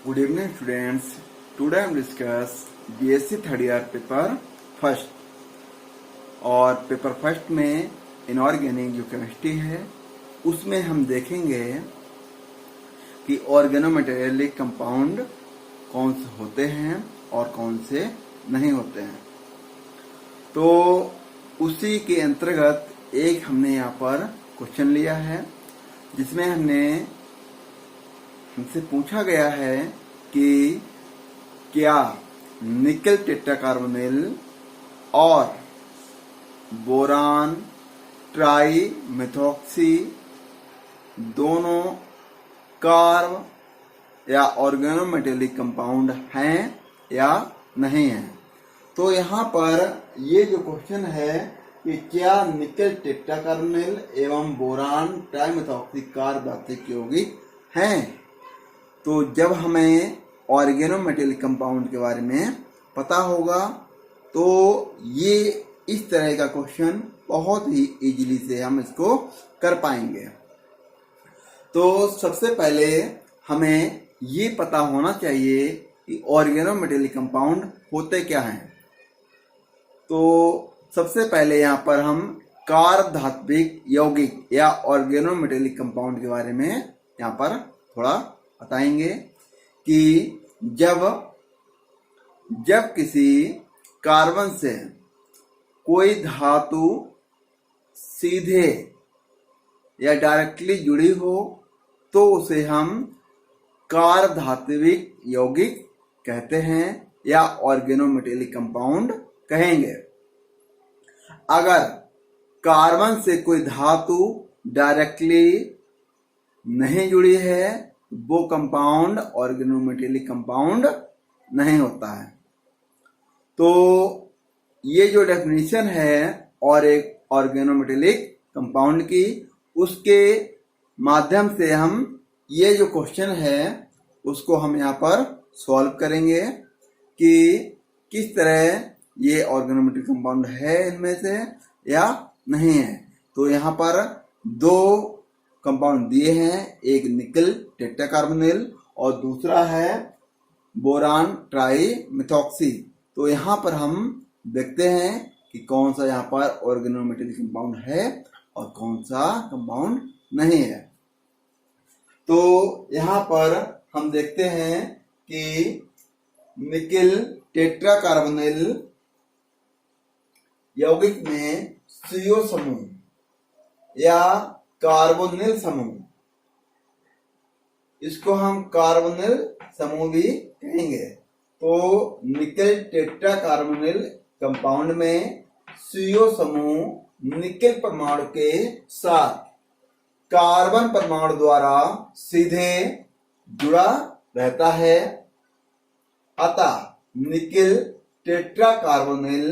Good evening, students. Today I am discuss BSc third year paper first और paper first में inorganic जो chemistry है उसमें हम देखेंगे कि ऑर्गेनोमेटेरियलिक कंपाउंड कौन से होते हैं और कौन से नहीं होते हैं। तो उसी के अंतर्गत एक हमने यहाँ पर क्वेश्चन लिया है जिसमें हमसे पूछा गया है कि क्या निकल टेट्राकार्बोनिल और बोरान ट्राई मेथॉक्सी दोनों कार्ब या ऑर्गेनोमेटेलिक कंपाउंड हैं या नहीं हैं। तो यहाँ पर ये जो क्वेश्चन है कि क्या निकल टेट्राकार्बोनिल एवं बोरान ट्राईमेथॉक्सी कार्ब धात्विक यौगिक हैं। तो जब हमें ऑर्गेनोमेटेलिक कंपाउंड के बारे में पता होगा तो ये इस तरह का क्वेश्चन बहुत ही इजीली से हम इसको कर पाएंगे। तो सबसे पहले हमें ये पता होना चाहिए कि ऑर्गेनोमेटेलिक कंपाउंड होते क्या हैं। तो सबसे पहले यहाँ पर हम कार्ब धात्विक यौगिक या ऑर्गेनोमेटेलिक कंपाउंड के बारे में यहाँ पर थोड़ा बताएंगे कि जब किसी कार्बन से कोई धातु सीधे या डायरेक्टली जुड़ी हो तो उसे हम कार्ब धात्विक यौगिक कहते हैं या ऑर्गेनोमेटेलिक कंपाउंड कहेंगे। अगर कार्बन से कोई धातु डायरेक्टली नहीं जुड़ी है वो कंपाउंड ऑर्गेनोमेटेलिक कंपाउंड नहीं होता है। तो ये जो डेफिनेशन है और एक ऑर्गेनोमेटेलिक कंपाउंड की उसके माध्यम से हम ये जो क्वेश्चन है उसको हम यहाँ पर सॉल्व करेंगे कि किस तरह ये ऑर्गेनोमेटेलिक कंपाउंड है इनमें से या नहीं है। तो यहाँ पर दो कंपाउंड दिए हैं, एक निकल टेट्राकार्बोनिल और दूसरा है बोरान ट्राईमेथॉक्सी। तो यहाँ पर हम देखते हैं कि कौन सा यहाँ पर ऑर्गेनोमेटेलिक कंपाउंड है और कौन सा कंपाउंड नहीं है। तो यहाँ पर हम देखते हैं कि निकल टेट्राकार्बोनिल यौगिक में CO समूह या कार्बोनिल समूह, इसको हम कार्बोनिल समूह भी कहेंगे। तो निकल टेट्राकार्बोनिल कंपाउंड में CO समूह निकल परमाणु के साथ कार्बन परमाणु द्वारा सीधे जुड़ा रहता है। अतः निकल टेट्राकार्बोनिल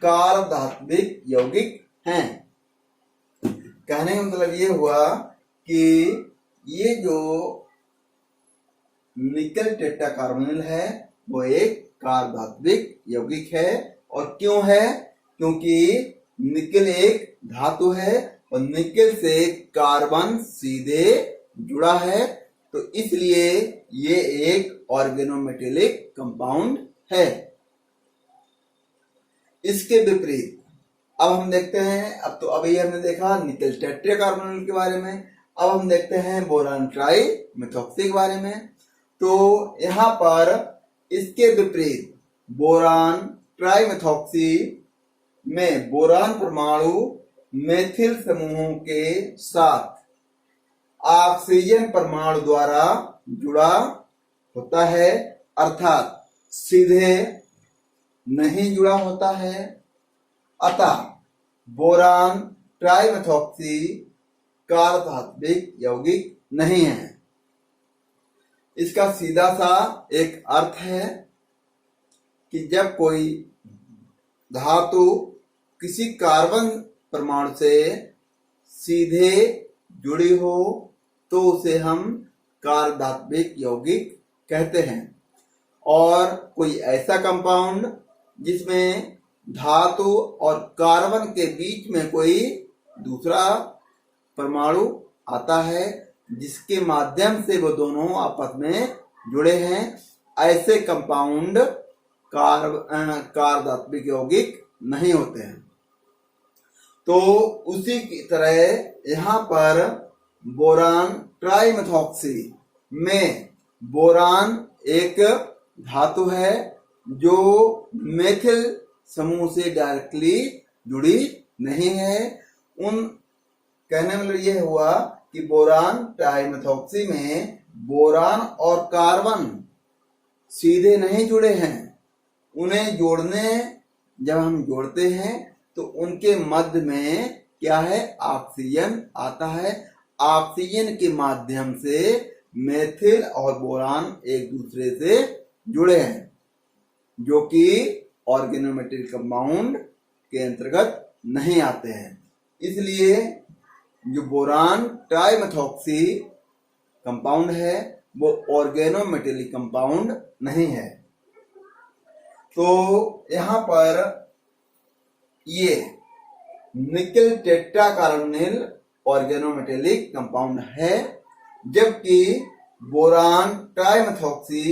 कार्ब धात्विक यौगिक हैं। कहने का मतलब ये हुआ कि ये जो निकल टेट्राकार्बोनिल है वो एक कार्ब धात्विक यौगिक है। और क्यों है? क्योंकि निकल एक धातु है और निकल से कार्बन सीधे जुड़ा है, तो इसलिए ये एक ऑर्गेनोमेटेलिक कंपाउंड है। इसके विपरीत अब हम देखते हैं, अभी हमने देखा निकल टेट्राकार्बोनिल के बारे में, अब हम देखते हैं बोरान ट्राईमेथॉक्सी के बारे में। तो यहाँ पर इसके विपरीत बोरान ट्राईमेथॉक्सी में बोरान परमाणु मेथिल समूहों के साथ ऑक्सीजन परमाणु द्वारा जुड़ा होता है, अर्थात सीधे नहीं जुड़ा होता है। अतः बोरान ट्राईमेथॉक्सी कार्ब धात्विक यौगिक नहीं है। इसका सीधा सा एक अर्थ है कि जब कोई धातु किसी कार्बन परमाणु से सीधे जुड़ी हो तो उसे हम कार्ब धात्विक यौगिक कहते हैं। और कोई ऐसा कंपाउंड जिसमें धातु और कार्बन के बीच में कोई दूसरा परमाणु आता है जिसके माध्यम से वो दोनों आपस में जुड़े हैं, ऐसे कंपाउंड कार्बधात्विक यौगिक नहीं होते हैं। तो उसी की तरह यहाँ पर बोरान ट्राइमेथॉक्सी में बोरान एक धातु है जो मेथिल समूह से डायरेक्टली जुड़ी नहीं है। उन कहने में यह हुआ कि बोरान ट्राइमेथॉक्सी में बोरान और कार्बन सीधे नहीं जुड़े हैं, उन्हें जोड़ने जब हम जोड़ते हैं तो उनके मध्य में क्या है, ऑक्सीजन आता है। ऑक्सीजन के माध्यम से मेथिल और बोरान एक दूसरे से जुड़े हैं, जो कि ऑर्गेनोमेटेरिक कंपाउंड के अंतर्गत नहीं आते हैं। इसलिए जो बोरान ट्राइमेथॉक्सी कंपाउंड है वो ऑर्गेनोमेटेरिक कंपाउंड नहीं है। तो यहाँ पर ये निकेल टेट्राकार्बोनिल ऑर्गेनोमेटेरिक कंपाउंड है, जबकि बोरान ट्राइमेथॉक्सी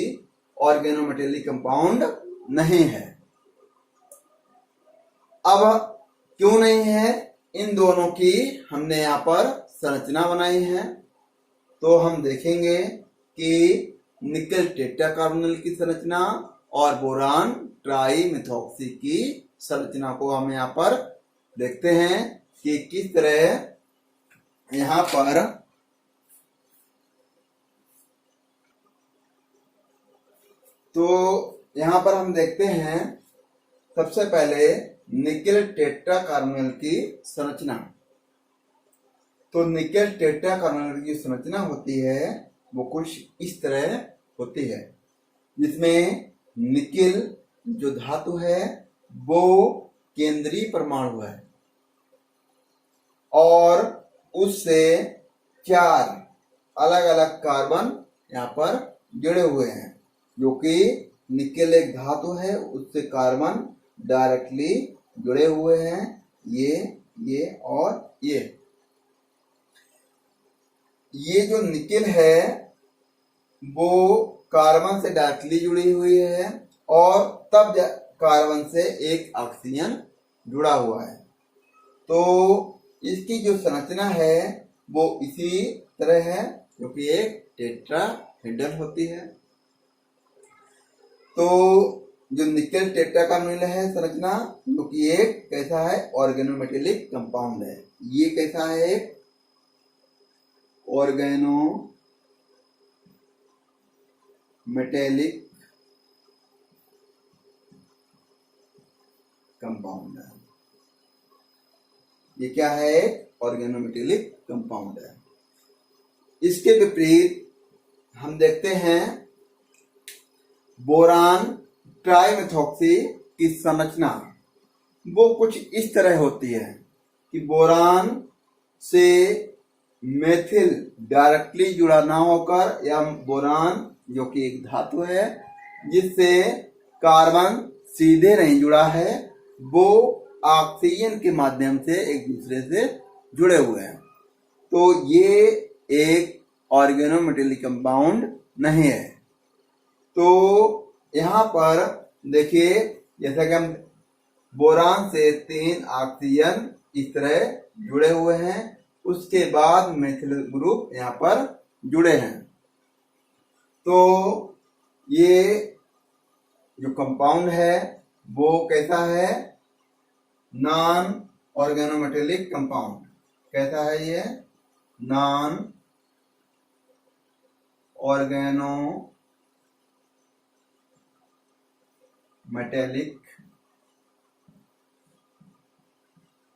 ऑर्गेनोमेटेरिक कंपाउंड नहीं है। अब क्यों नहीं है, इन दोनों की हमने यहाँ पर संरचना बनाई है। तो हम देखेंगे कि निकेल टेट्राकार्बोनिल की संरचना और बोरान ट्राइमेथॉक्सी की संरचना को हम यहाँ पर देखते हैं कि किस तरह यहाँ पर तो यहाँ पर हम देखते हैं सबसे पहले निकेल टेट्राकार्बोनिल की संरचना। तो निकेल टेट्राकार्बोनिल की संरचना होती है वो कुछ इस तरह होती है, जिसमें निकेल जो धातु है वो केंद्रीय परमाणु है और उससे 4 अलग अलग कार्बन यहाँ पर जुड़े हुए हैं, जो कि निकेल एक धातु है, उससे कार्बन डायरेक्टली जुड़े हुए हैं, ये और ये जो निकेल है वो कार्बन से डायरेक्टली जुड़ी हुई है और तब कार्बन से एक ऑक्सीजन जुड़ा हुआ है। तो इसकी जो संरचना है वो इसी तरह है, जो कि एक टेट्राहेड्रल होती है। तो जो निकेल टेट्राकार्बोनिल है संरचना, जो कि एक कैसा है, ऑर्गेनोमेटेलिक कंपाउंड है। ये कैसा है, एक ऑर्गेनोमेटेलिक कंपाउंड है। ये क्या है, ऑर्गेनोमेटेलिक कंपाउंड है। इसके विपरीत हम देखते हैं बोरान ट्राइमेथॉक्सी की संरचना, वो कुछ इस तरह होती है कि बोरान से मेथिल डायरेक्टली जुड़ा ना होकर, या बोरान जो कि एक धातु है जिससे कार्बन सीधे नहीं जुड़ा है, वो ऑक्सीजन के माध्यम से एक दूसरे से जुड़े हुए हैं। तो ये एक ऑर्गेनोमेटेलिक कंपाउंड नहीं है। तो यहाँ पर देखिए, जैसा कि हम बोरान से 3 ऑक्सीजन इस तरह जुड़े हुए हैं, उसके बाद मेथिल ग्रुप यहाँ पर जुड़े हैं। तो ये जो कंपाउंड है वो कैसा है, नॉन ऑर्गेनोमेटेलिक कंपाउंड। कैसा है ये, नॉन ऑर्गेनोमेटेलिक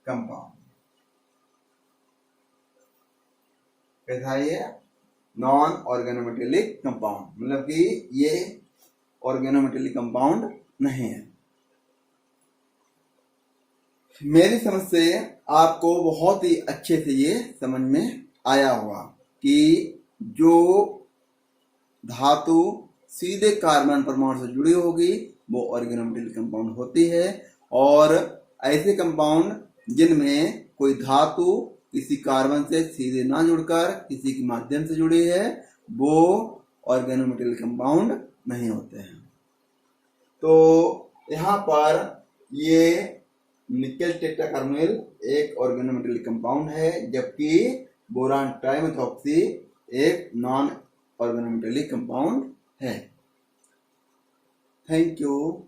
कंपाउंड। कैसा है ये, नॉन ऑर्गेनोमेटेलिक कंपाउंड, मतलब कि ये ऑर्गेनोमेटेलिक कंपाउंड नहीं है। मेरी समझ से आपको बहुत ही अच्छे से ये समझ में आया होगा कि जो धातु सीधे कार्बन परमाणु से जुड़ी होगी वो ऑर्गेनोमेटेलिक कंपाउंड होती है, और ऐसे कंपाउंड जिनमें कोई धातु किसी कार्बन से सीधे ना जुड़कर किसी के माध्यम से जुड़ी है वो ऑर्गेनोमेटेलिक कंपाउंड नहीं होते हैं। तो यहाँ पर ये निकेल टेट्राकार्बोनिल एक ऑर्गेनोमेटेलिक कंपाउंड है, जबकि बोरान ट्राइमेथॉक्सी एक नॉन ऑर्गेनोमेटेलिक कंपाउंड है। Thank you.